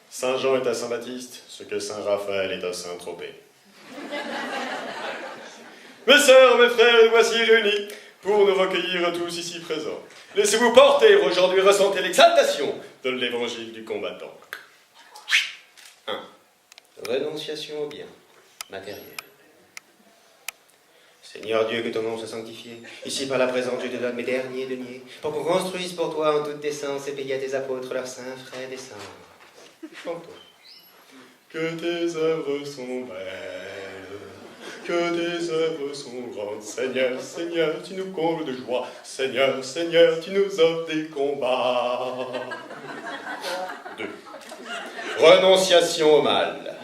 Saint Jean est à Saint-Baptiste, ce que Saint Raphaël est à Saint-Tropez. Mes sœurs, mes frères, nous voici réunis pour nous recueillir tous ici présents. Laissez-vous porter, aujourd'hui ressentez l'exaltation de l'évangile du combattant. 1. Renonciation au bien matériel. Seigneur Dieu, que ton nom soit sanctifié. Ici par la présence, je te donne mes derniers deniers, pour qu'on construise pour toi en toute décence et paye à tes apôtres leurs saints frères et saints. Chantons. Que tes œuvres sont belles, que tes œuvres sont grandes. Seigneur, Seigneur, tu nous combles de joie. Seigneur, Seigneur, tu nous offres des combats. 2. Renonciation au mal.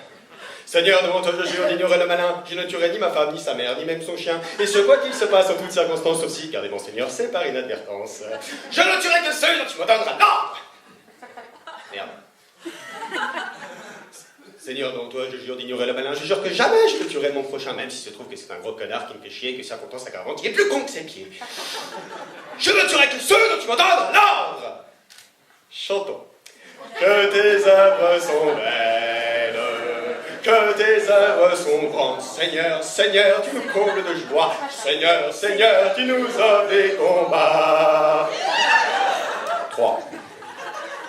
Seigneur, devant toi je jure d'ignorer le malin, je ne tuerai ni ma femme, ni sa mère, ni même son chien, et ce quoi qu'il se passe en toutes circonstances, sauf si, car mon Seigneur, c'est par inadvertance. Je ne tuerai que ceux dont tu me donneras l'ordre. Merde. Seigneur, devant toi je jure d'ignorer le malin, je jure que jamais je ne tuerai mon prochain, même s'il se trouve que c'est un gros connard qui me fait chier et que ça content sa caravane, qui est plus con que ses pieds. Je ne tuerai que ceux dont tu me donnes l'ordre. Chantons. Que tes œuvres sont belles, que tes œuvres sont grandes. Seigneur, Seigneur, tu nous combles de joie. Seigneur, Seigneur, tu nous offres des combats. 3.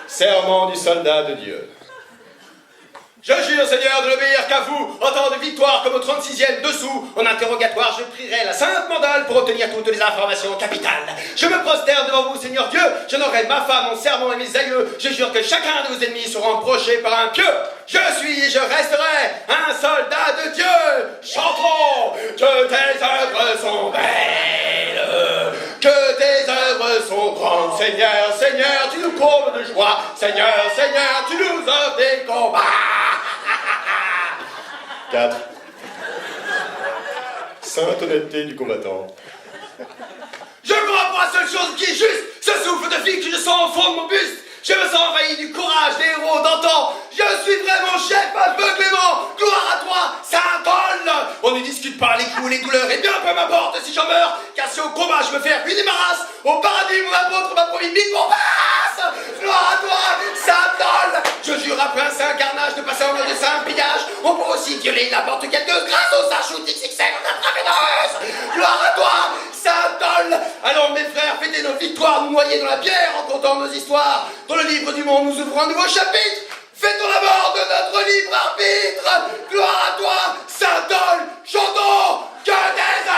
Serment du soldat de Dieu. Je jure, Seigneur, de n'obéir qu'à vous, en temps de victoire comme au 36e dessous. En interrogatoire, je prierai la Sainte Mandale pour obtenir toutes les informations capitales. Je me prosterne devant vous, Seigneur Dieu. J'honorerai ma femme, mon serment et mes aïeux. Je jure que chacun de vos ennemis sera approché par un pieu. Je suis et je resterai un soldat de Dieu. Chantons que tes œuvres sont belles, que tes œuvres sont grandes. Seigneur, Seigneur, tu nous combles de joie. Seigneur, Seigneur, tu nous offres des combats. 4. Sainte honnêteté du combattant. Je crois pour la seule chose qui est juste, ce souffle de vie que je sens au fond de mon buste. Je me sens envahi du courage des héros d'antan. Je suis vraiment chef aveuglément. Gloire à toi, Saint-Paul. On ne discute pas les coups, les douleurs, et bien peu m'importe si j'en meurs, car si au combat je me fais ruiner ma race, au paradis mon apôtre m'a promis 1000 passe. Gloire à toi, Saint-Paul. Je jure après un saint carnage de passer en mode de saint pillage. On peut aussi violer n'importe quelle gueuse grâce au Sarchout XXL en intraveineuse. Gloire à toi, Saint-Paul. Alors mes frères, fêtez nos victoires, nous noyer dans la pierre en comptant nos histoires. Dans le livre du monde, nous ouvrons un nouveau chapitre. Fêtons la mort de notre libre arbitre. Gloire à toi, Saint-Paul. Chantons que des